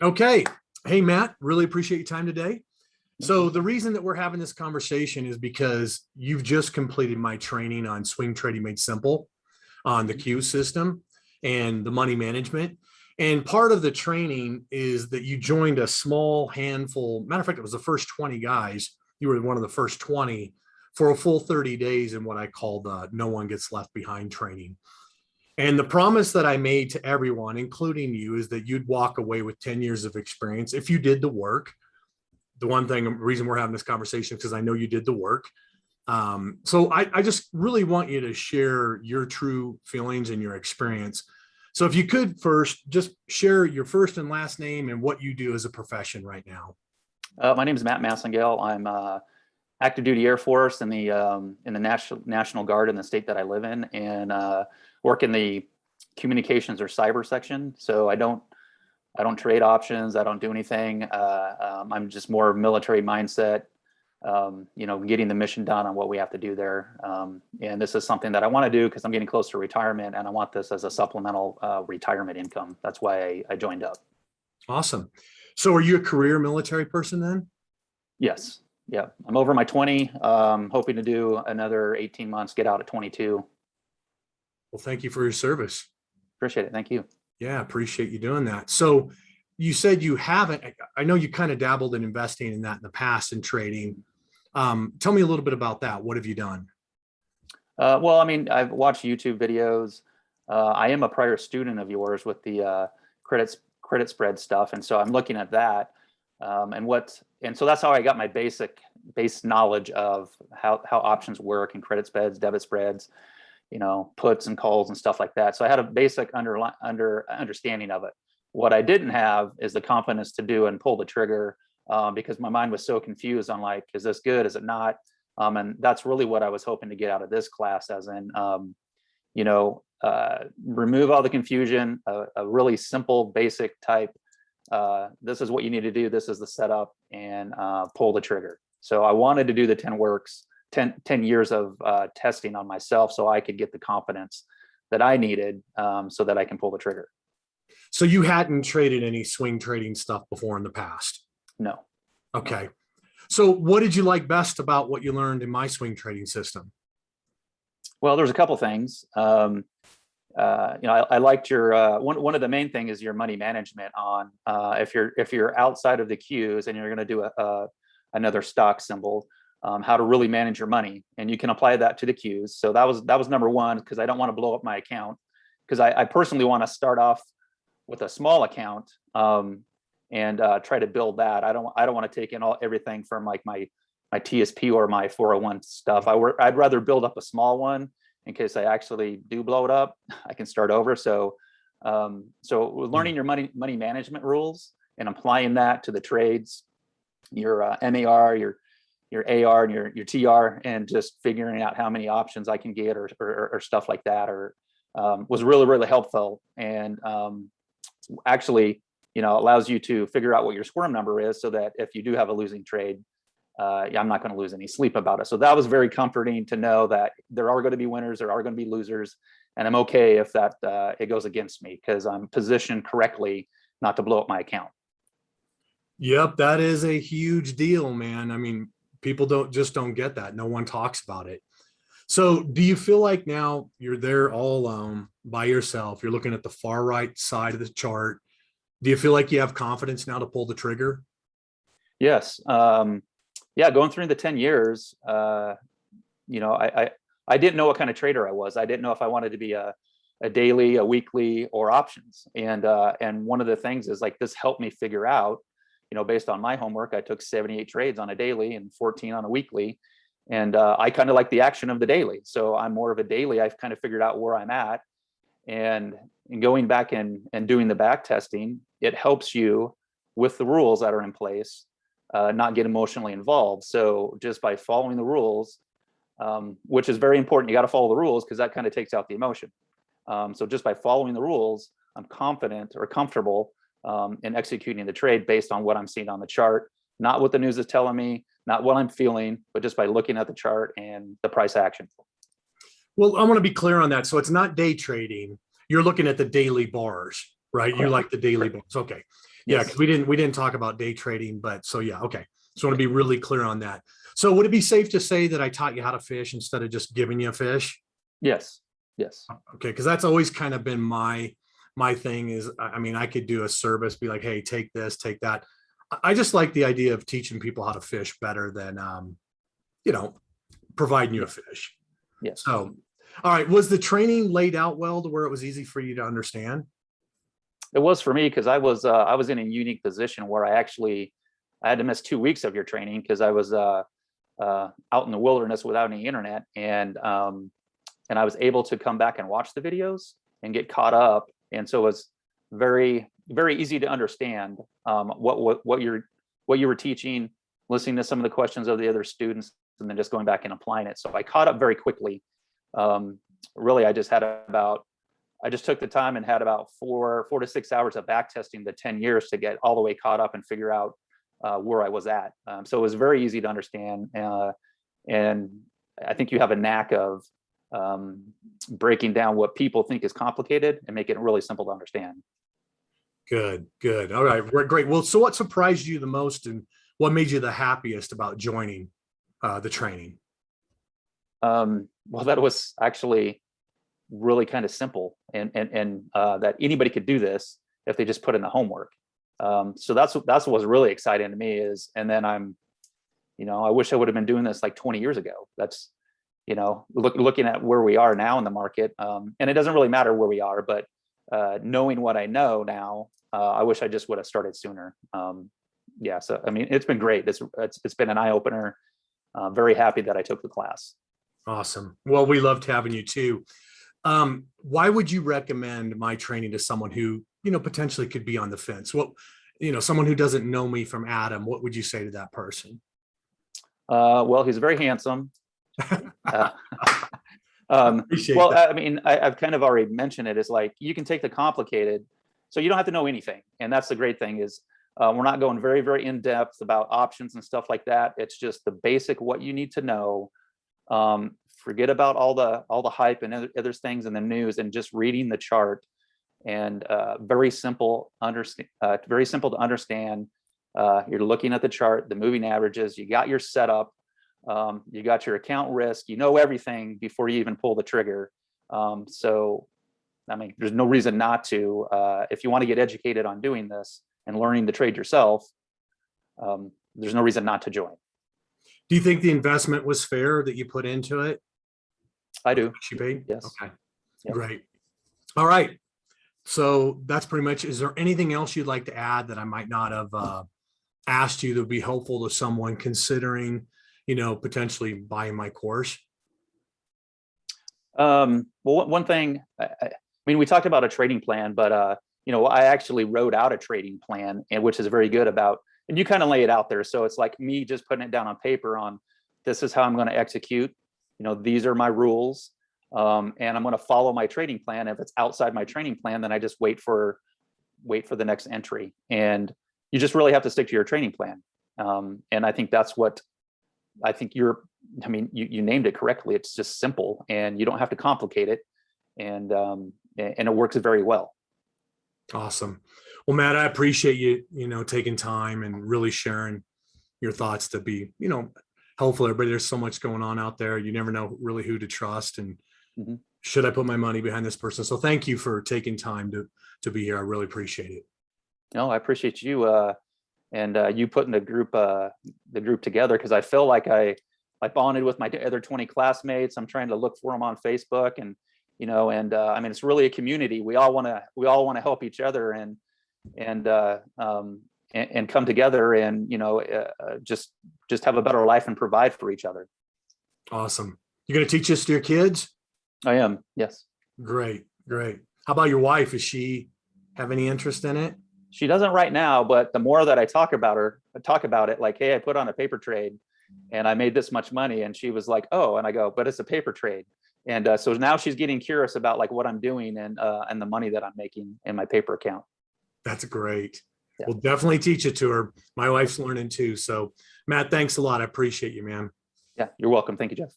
Okay. Hey, Matt, really appreciate your time today. So the reason that we're having this conversation is because you've just completed my training on swing trading made simple on the Q system and the money management. And part of the training is that you joined a small handful. Matter of fact, it was the first 20 guys. You were one of the first 20 for a full 30 days in what I call the no one gets left behind training. And the promise that I made to everyone, including you, is that you'd walk away with 10 years of experience if you did the work. The one thing, reason we're having this conversation is because I know you did the work. So I just really want you to share your true feelings and your experience. So if you could first just share your first and last name and what you do as a profession right now. My name is Matt Massengale. I'm active duty Air Force in the National Guard in the state that I live in, and work in the communications or cyber section. So I don't trade options. I don't do anything. I'm just more military mindset. Getting the mission done on what we have to do there. And this is something that I want to do because I'm getting close to retirement, and I want this as a supplemental retirement income. That's why I joined up. Awesome. So are you a career military person then? Yes. Yeah. I'm over my 20, hoping to do another 18 months, get out at 22. Well, thank you for your service. Appreciate it. Thank you. Yeah, appreciate you doing that. So you said you haven't, I know you kind of dabbled in investing in that in the past and trading. Tell me a little bit about that. What have you done? Well, I mean, I've watched YouTube videos. I am a prior student of yours with the credit spread stuff. And so I'm looking at that. And so that's how I got my base knowledge of how options work and credit spreads, debit spreads, puts and calls and stuff like that. So I had a basic understanding of it. What I didn't have is the confidence to do and pull the trigger, because my mind was so confused on like, is this good? Is it not? And that's really what I was hoping to get out of this class, as in, remove all the confusion, a really simple, basic type. This is what you need to do. This is the setup, and pull the trigger. So I wanted to do the 10 years of testing on myself so I could get the confidence that I needed, so that I can pull the trigger. So you hadn't traded any swing trading stuff before in the past? No. Okay. So what did you like best about what you learned in my swing trading system? Well, there's a couple things. I liked your one of the main thing is your money management on if you're outside of the queues and you're going to do another stock symbol, how to really manage your money, and you can apply that to the queues. So that was number one, because I don't want to blow up my account, because I personally want to start off with a small account, and try to build that. I don't want to take in everything from like my TSP or my 401 stuff. I'd rather build up a small one in case I actually do blow it up. I can start over. So learning your money management rules and applying that to the trades, your MAR, your AR, and your TR, and just figuring out how many options I can get or stuff like that, was really, really helpful. And actually, allows you to figure out what your squirm number is, so that if you do have a losing trade, I'm not going to lose any sleep about it. So that was very comforting to know that there are going to be winners, there are going to be losers, and I'm okay if that it goes against me, because I'm positioned correctly not to blow up my account. Yep, that is a huge deal, man. I mean, people don't get that. No one talks about it. So do you feel like now you're there all alone by yourself? You're looking at the far right side of the chart. Do you feel like you have confidence now to pull the trigger? Yes. Yeah, going through the 10 years, I didn't know what kind of trader I was. I didn't know if I wanted to be a daily, a weekly, or options. And one of the things is like, this helped me figure out, based on my homework, I took 78 trades on a daily and 14 on a weekly. And I kind of like the action of the daily. So I'm more of a daily. I've kind of figured out where I'm at. And going back and doing the back testing, it helps you with the rules that are in place, not get emotionally involved. So just by following the rules, which is very important, you got to follow the rules, because that kind of takes out the emotion. So just by following the rules, I'm confident or comfortable in executing the trade based on what I'm seeing on the chart, not what the news is telling me, not what I'm feeling, but just by looking at the chart and the price action. Well, I want to be clear on that. So it's not day trading. You're looking at the daily bars, right? Correct. You like the daily bars. Okay. Yeah, Yes. because we didn't talk about day trading, but so yeah, okay. So I want to be really clear on that. So would it be safe to say that I taught you how to fish instead of just giving you a fish? Yes. Yes. Okay, because that's always kind of been my thing is, I mean, I could do a service, be like, hey, take this, take that. I just like the idea of teaching people how to fish better than you know, providing you a fish. Yes. So, all right, was the training laid out well to where it was easy for you to understand? It was for me because I was in a unique position where I had to miss 2 weeks of your training because I was out in the wilderness without any internet, and I was able to come back and watch the videos and get caught up, and so it was very easy to understand what you were teaching, listening to some of the questions of the other students, and then just going back and applying it. So I caught up very quickly. Really, I just took the time and had about 4 to 6 hours of back testing the 10 years to get all the way caught up and figure out where I was at. So it was very easy to understand. And I think you have a knack of breaking down what people think is complicated and make it really simple to understand. Good, good. All right, great. Well, so what surprised you the most and what made you the happiest about joining the training? Well, that was actually really kind of simple, and that anybody could do this if they just put in the homework. So that's what was really exciting to me is, and then I wish I would have been doing this like 20 years ago. That's, looking at where we are now in the market, and it doesn't really matter where we are, but knowing what I know now, I wish I just would have started sooner. Yeah, so I mean, it's been great. It's been an eye opener. Very happy that I took the class. Awesome. Well, we loved having you too. Why would you recommend my training to someone who, potentially could be on the fence? What, someone who doesn't know me from Adam, what would you say to that person? Well, he's very handsome. Uh, Appreciate well, that. I mean, I've kind of already mentioned it. It's like you can take the complicated, so you don't have to know anything. And that's the great thing is we're not going very, very in depth about options and stuff like that. It's just the basic what you need to know. Forget about all the hype and other things in the news, and just reading the chart. And very simple to understand. You're looking at the chart, the moving averages. You got your setup. You got your account risk. You know everything before you even pull the trigger. So, I mean, there's no reason not to. If you want to get educated on doing this and learning to trade yourself, there's no reason not to join. Do you think the investment was fair that you put into it? I do. She paid? Yes. Okay. Yep. Great. All right. So that's pretty much, is there anything else you'd like to add that I might not have asked you that would be helpful to someone considering, potentially buying my course? Well, one thing, I mean, we talked about a trading plan, but I actually wrote out a trading plan, and which is very good about, and you kind of lay it out there. So it's like me just putting it down on paper on, this is how I'm going to execute. These are my rules, and I'm going to follow my trading plan. If it's outside my trading plan, then I just wait for the next entry. And you just really have to stick to your trading plan. And I think that's what I think you named it correctly. It's just simple, and you don't have to complicate it. And it works very well. Awesome. Well, Matt, I appreciate you, taking time and really sharing your thoughts to be, helpful to everybody. There's so much going on out there. You never know really who to trust, and should I put my money behind this person? So thank you for taking time to be here. I really appreciate it. No, I appreciate you and you putting the group together, because I feel like I bonded with my other 20 classmates. I'm trying to look for them on Facebook, and I mean, it's really a community. We all want to help each other and come together and just have a better life and provide for each other. Awesome. You're going to teach this to your kids? I am. Yes. Great. Great. How about your wife? Does she have any interest in it? She doesn't right now, but the more that I talk about it, like, hey, I put on a paper trade and I made this much money. And she was like, oh, and I go, but it's a paper trade. And so now she's getting curious about like what I'm doing and the money that I'm making in my paper account. That's great. Yeah. We'll definitely teach it to her. My wife's learning too. So Matt, thanks a lot. I appreciate you, man. Yeah, you're welcome. Thank you, Jeff.